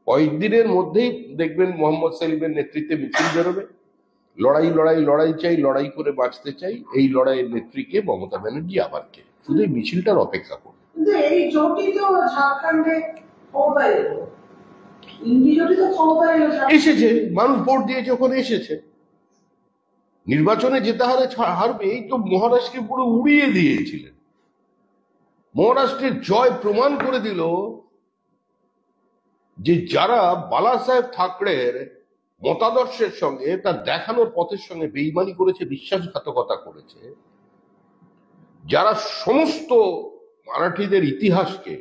কয়েকদিনের মধ্যেই দেখবেন মোহাম্মদ সেলিমের নেতৃত্বে মিছিল বেরোবে, লড়াই লড়াই লড়াই চাই, লড়াই করে বাঁচতে চাই, এই লড়াইয়ের নেত্রীকে মমতা ব্যানার্জি আবার কে, শুধু এই মিছিলটার অপেক্ষা করুন। এই জোটই তো ঝাড়খণ্ডে ক্ষমতায় এলো, ইন্ডি জোটই তো ক্ষমতায় এলো, এসেছে, মানুষ ভোট দিয়েছে, ওখানে এসেছে, নির্বাচনে যেতে হারবে, এই তো মহারাষ্ট্রকে পুরো উড়িয়ে দিয়েছিলেন। মহারাষ্ট্রের জয় প্রমাণ করে দিল যে যারা বালা সাহেব ঠাকরের মতাদর্শের সঙ্গে, তার দেখানোর পথের সঙ্গে বেইমানি করেছে, বিশ্বাসঘাতকতা করেছে, যারা সমস্ত মারাঠিদের ইতিহাসকে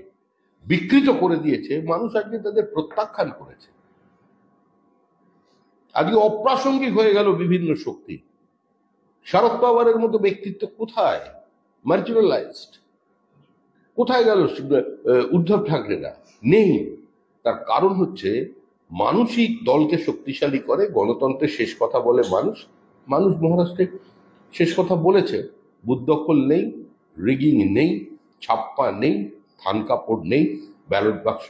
বিকৃত করে দিয়েছে, মানুষ আজকে তাদের প্রত্যাখ্যান করেছে। আজকে অপ্রাসঙ্গিক হয়ে গেল বিভিন্ন শক্তি। শরদ পাওয়ারের মতো ব্যক্তিত্ব কোথায়? মার্জিনালাইজড। কোথায় গেল উদ্ধব ঠাকরেরা? নেই। তার কারণ হচ্ছে মানুষই দলকে শক্তিশালী করে, গণতন্ত্রের শেষ কথা বলে মানুষ। মানুষ মহারাষ্ট্রে শেষ কথা বলেছে। বুদ্ধকল নেই, রিগিং নেই, ছাপ্পা নেই, থান কাপড় নেই, ব্যালট বাক্স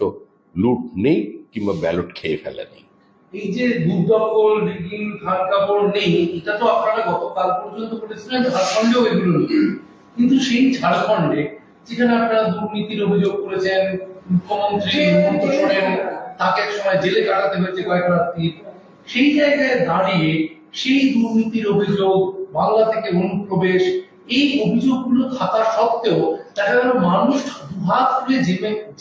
লুট নেই, কিংবা ব্যালট খেয়ে ফেলা নেই। এই যে বুদ্ধকল, রিগিং, থান কাপড় নেই, এটা তো আপনারা গতকাল পর্যন্ত বলেছিলেন ঝাড়খণ্ডেও এগুলো নেই। কিন্তু সেই ঝাড়খণ্ডে যেখানে আপনারা দুর্নীতির অভিযোগ করেছেন, মুখ্যমন্ত্রী হেমন্ত সোরেন তাকে এক সময় জেলে কাটাতে হয়েছে কয়েক রাত্রি, সেই জায়গায় দাঁড়িয়ে সেই দুর্নীতির অভিযোগ, বাংলা থেকে অনুপ্রবেশ, এই অভিযোগগুলো থাকা সত্ত্বেও দেখা গেল মানুষ দুহাত তুলে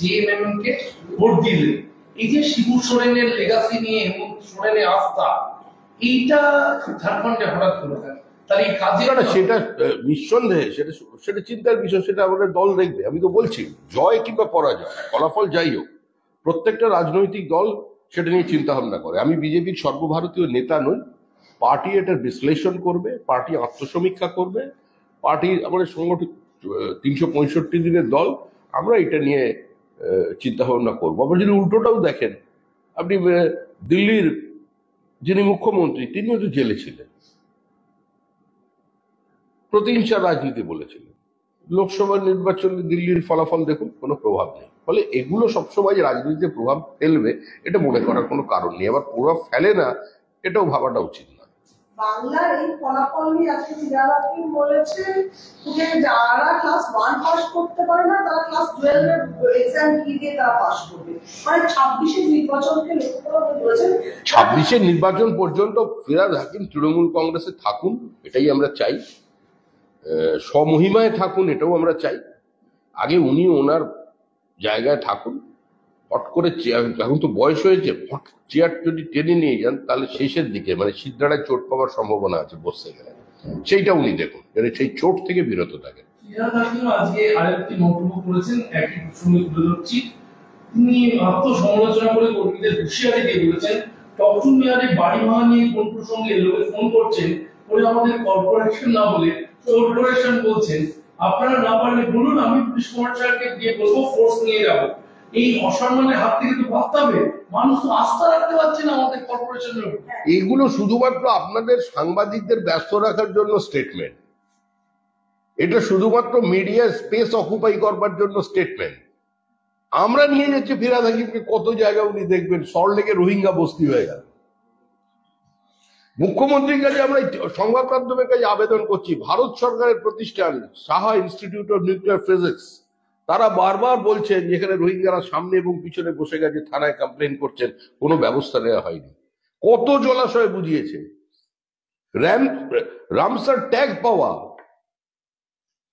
জেএমএম কে ভোট দিলেন। এই যে শিবু সোরেনের লেগাসি নিয়ে হেমন্ত সোরেনের আস্থা, এইটা ঝাড়খণ্ডে হঠাৎ করে তার এই কাজে সেটা নিঃসন্দেহে সেটা চিন্তার বিষয়, সেটা আমাদের দল দেখবে। আমি তো বলছি, জয় কিংবা পরাজয়, ফলাফল যাই হোক, প্রত্যেকটা রাজনৈতিক দল সেটা নিয়ে চিন্তা ভাবনা করে। আমি বিজেপির সর্বভারতীয় নেতা নই। পার্টি এটার বিশ্লেষণ করবে, পার্টি আত্মসমীক্ষা করবে, পার্টি আমাদের সংগঠিত 365 দিনের দল, আমরা এটা নিয়ে চিন্তা ভাবনা করবো। আবার যদি উল্টোটাও দেখেন, আপনি দিল্লির যিনি মুখ্যমন্ত্রী, তিনিও তো জেলে ছিলেন, প্রতিহিংসার রাজনীতি বলেছিলেন। লোকসভা নির্বাচনে দিল্লির ফলাফল দেখুন, কোনো প্রভাব নেই। ফলে এগুলো সবসময় যে রাজনীতিতে প্রভাব ফেলবে, এটা মনে করার কোনো কারণ নেই। আবার প্রভাব ফেলে না, এটাও ভাবাটা উচিত না। বাংলার এই ফলাফল নিয়ে আজকে ফিরহাদ বলেছে যে যারা ক্লাস 1 পাস করতে পারে না, তারা ক্লাস 12 এর এক্সাম দিয়ে তারা পাস করবে। মানে 26 এর নির্বাচনকে লক্ষ্য করে বলেছেন 26 এর নির্বাচন পর্যন্ত ফিরহাদ হাকিম তৃণমূল কংগ্রেসে থাকুন, এটাই আমরা চাই। স্বমহিমায় থাকুন, এটাও আমরা চাই। আগে উনি ওনার জায়গায় থাকুন। হট করে চেয়ার, এখন তো বয়স হয়েছে, হট চেয়ার যদি টেনে নিয়ে যান, তাহলে শেষের দিকে মানে সিদ্ধারায় চোট পাওয়ার সম্ভাবনা আছে বসতে গেলে। সেইটা উনি দেখুন, সেই চোট থেকে বিরত থাকেন। আজকে আরেকটি মন্তব্য করেছেন, একই প্রসঙ্গে তুলে ধরছি। তিনি আত্মসমালোচনা করে কর্মীদের হুঁশিয়ারি দিয়ে বলেছেন, টকটুন মেয়ারে বাড়ি ভাঙা নিয়ে কোন প্রসঙ্গে লোকে ফোন করছেন, বলে আমাদের কর্পোরেশন না বলে কর্পোরেশন বলছেন। আপনারা না পারলে বলুন, আমি পুলিশ কমিশনারকে গিয়ে বলবো, ফোর্স নিয়ে যাবো। এই অসম্মানের হাত থেকে তো বাঁচতে হবে। মানুষ তো আস্থা রাখতে পারছে না আমাদের কর্পোরেশনের উপর। এইগুলো শুধুমাত্র আপনাদের সাংবাদিকদের ব্যস্ত রাখার জন্য স্টেটমেন্ট। এটা শুধুমাত্র মিডিয়া স্পেস অকুপাই করবার জন্য স্টেটমেন্ট। আমরা নিয়ে যাচ্ছি ফিরহাদ হাকিমকে কত জায়গা, উনি দেখবেন সল্টলেকে রোহিঙ্গা বস্তি হয়ে গেল। মুখ্যমন্ত্রীর কাছে আমরা সংবাদ মাধ্যমের কাছে আবেদন করছি, ভারত সরকারের প্রতিষ্ঠান Saha institute of nuclear physics, তারা বারবার বলছেন যেখানে রোহিঙ্গারা সামনে এবং পিছনে বসে গেছে, থানায় কমপ্লেন করছেন, কোনো ব্যবস্থা নেওয়া হয়নি। কত জলাশয় বুঝিয়েছে, রামসার ট্যাগ পাওয়া,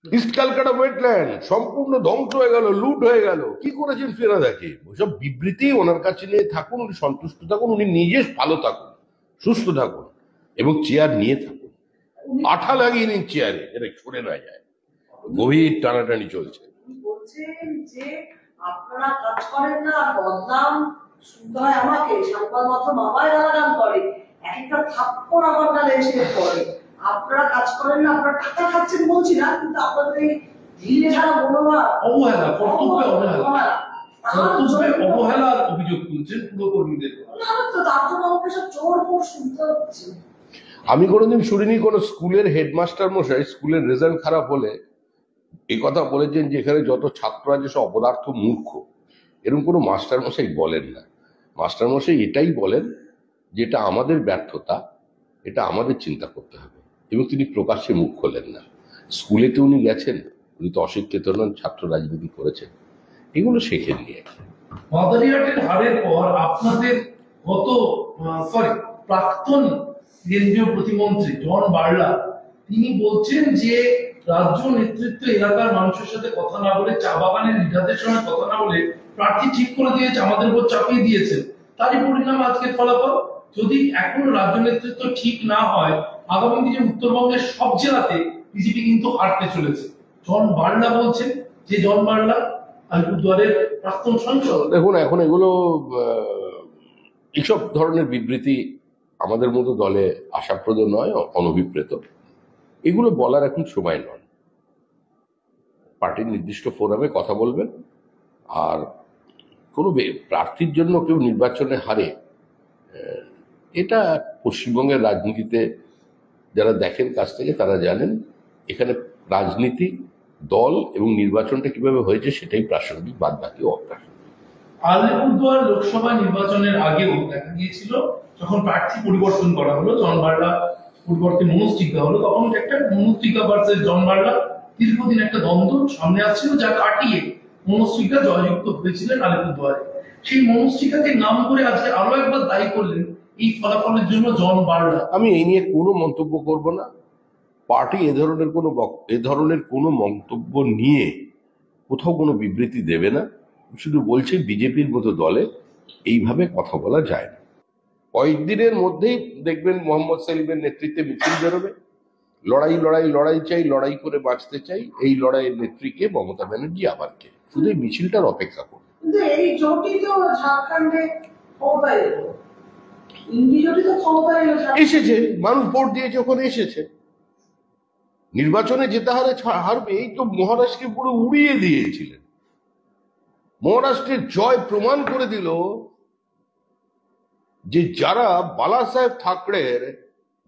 ইস্ট ক্যালকাটা ওয়েটল্যান্ড সম্পূর্ণ ধ্বংস হয়ে গেল, লুট হয়ে গেল। কি করেছেন ফিরহাদ হাকিম? ওইসব বিবৃতি ওনার কাছে নিয়ে থাকুন, উনি সন্তুষ্ট থাকুন, উনি নিজে ভালো থাকুন, সুস্থ থাকুন এবং চেয়ার নিয়ে থাকুন। আঠা লাগিয়ে নিন চেয়ারে, এটা ছড়ে না যায়। গভীর টানাটানি চলছে। বলছেন যে আপনারা কাজ করেন না, বদনাম শুনতে হয় আমাকে, সংবাদ মাধ্যম আমায় গালাগাল করে, একটা থাপ্পড় আমার গালে এসে পড়ে। আপনারা কাজ করেন না, আপনারা টাকা খাচ্ছেন বলছি না, কিন্তু আপনাদের এই ধীরে ছাড়া মনোভাব, অবহেলা, কর্তব্যে অবহেলার অভিযোগ তুলছেন পুরকর্মীদের। আমি কোনোদিন শুনিনি কোন স্কুলের হেডমাস্টার মশাই স্কুলের রেজাল্ট খারাপ হলে এই কথা বলেছেন যে এখানে যত ছাত্র আছে সব অপদার্থ মূর্খ। এরকম কোনো মাস্টার মশাই বলেন না। মাস্টারমশাই এটাই বলেন যে এটা আমাদের ব্যর্থতা, এটা আমাদের চিন্তা করতে হবে, এবং তিনি প্রকাশ্যে মুখ খোলেন না। স্কুলেতে উনি গেছেন, উনি তো অশিক্ষিত নন, ছাত্র রাজনীতি করেছেন, এগুলো শেখেননি। মাদারিহাটের হারের পর আপনাদের প্রাক্তন কেন্দ্রীয় প্রতিমন্ত্রী জন বার্লা তিনি বলছেন যে রাজ্য নেতৃত্ব এলাকার মানুষের সাথে কথা না বলে, চা বাগানের লিডারদের সঙ্গে কথা না বলে প্রার্থী ঠিক করে দিয়েছে, আমাদের উপর চাপিয়ে দিয়েছেন। তারই পরিণাম আজকের ফলাফল। যদি এখনো রাজ্য নেতৃত্ব ঠিক না হয়, আগামী দিনে উত্তরবঙ্গের সব জেলাতে বিজেপি কিন্তু হারতে চলেছে। জন বার্লা বলছেন, যে জন বার্লা আলিপুরদুয়ারের প্রাক্তন সাংসদ। দেখুন, এখন এগুলো এইসব ধরনের বিবৃতি আমাদের মতো দলে আশাপ্রদ নয়, অনভিপ্রেত। এগুলো বলার এখন সময় নয়। পার্টির নির্দিষ্ট ফোরামে কথা বলবেন। আর কোনো প্রার্থীর জন্য কেউ নির্বাচনে হারে, এটা পশ্চিমবঙ্গের রাজনীতিতে যারা দেখেন কাছ থেকে তারা জানেন, এখানে রাজনীতি, দল এবং নির্বাচনটা কিভাবে হয়েছে সেটাই প্রাসঙ্গিক, বাদ বাকি অপ্রাসঙ্গিক। আলিপুরদুয়ার লোকসভা নির্বাচনের আগেও দেখা গিয়েছিল, যখন প্রার্থী পরিবর্তন করা হলো, জন বার্লা পরিবর্তে মনোজ টিকা হলো, তখন একটা মনোজ টিকা ভার্সেস জন বার্লা দীর্ঘদিন একটা দ্বন্দ্ব সামনে আসছিল, যা কাটিয়ে মনোজ টিকা জয়যুক্ত হয়েছিলেন আলিপুরদুয়ারে। সেই মনোজ টিকাকে নাম করে আজকে আরো একবার দায়ী করলেন এই ফলাফলের জন্য জন বার্লা। আমি এই নিয়ে কোনো মন্তব্য করব না। পার্টি এ ধরনের কোনো মন্তব্য নিয়ে কোথাও কোনো বিবৃতি দেবে না। শুধু বলছে বিজেপির মতো দলে এইভাবে কথা বলা যায় না। কয়েকদিনের মধ্যেই দেখবেন মোহাম্মদ সেলিমের নেতৃত্বে মিছিল বেরোবে। লড়াই লড়াই লড়াই চাই, লড়াই করে বাঁচতে চাই, এই লড়াইয়ের নেত্রীকে মমতা ব্যানার্জি আবার কে। শুধু এই মিছিলটার অপেক্ষা করুন। এই জোটই তো ঝাড়খণ্ডে ক্ষমতায় এলো, ইন্ডি জোটই তো ক্ষমতায় এলো, এসেছে, মানুষ ভোট দিয়েছে, ওখানে এসেছে। নির্বাচনে যেতে হারবে, এই তো মহারাষ্ট্রকে পুরো উড়িয়ে দিয়েছিলেন। মহারাষ্ট্রের জয় প্রমাণ করে দিল যে যারা বালা সাহেব ঠাকরের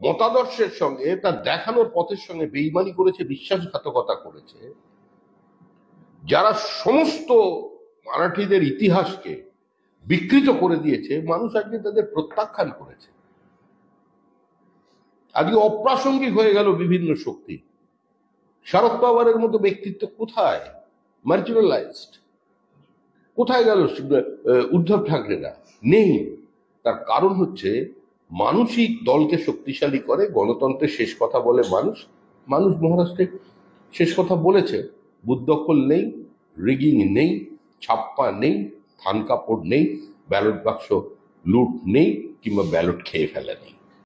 মতাদর্শের সঙ্গে, তার দেখানোর পথের সঙ্গে বেইমানি করেছে, বিশ্বাসঘাতকতা করেছে, যারা সমস্ত মারাঠিদের ইতিহাসকে বিকৃত করে দিয়েছে, মানুষ আজকে তাদের প্রত্যাখ্যান করেছে। আজকে অপ্রাসঙ্গিক হয়ে গেল বিভিন্ন শক্তি। শরদ পাওয়ারের মতো ব্যক্তিত্ব কোথায়? মার্জিনালাইজড। কোথায় গেল উদ্ধব ঠাকরেরা? নেই। তার কারণ হচ্ছে মানুষই দলকে শক্তিশালী করে, গণতন্ত্রের শেষ কথা বলে মানুষ। মানুষ মহারাষ্ট্রে শেষ কথা বলেছে। বুথদখল নেই, রিগিং নেই, ছাপ্পা নেই, থান কাপড় নেই, ব্যালট বাক্স লুট নেই, কিংবা ব্যালট খেয়ে ফেলা নেই।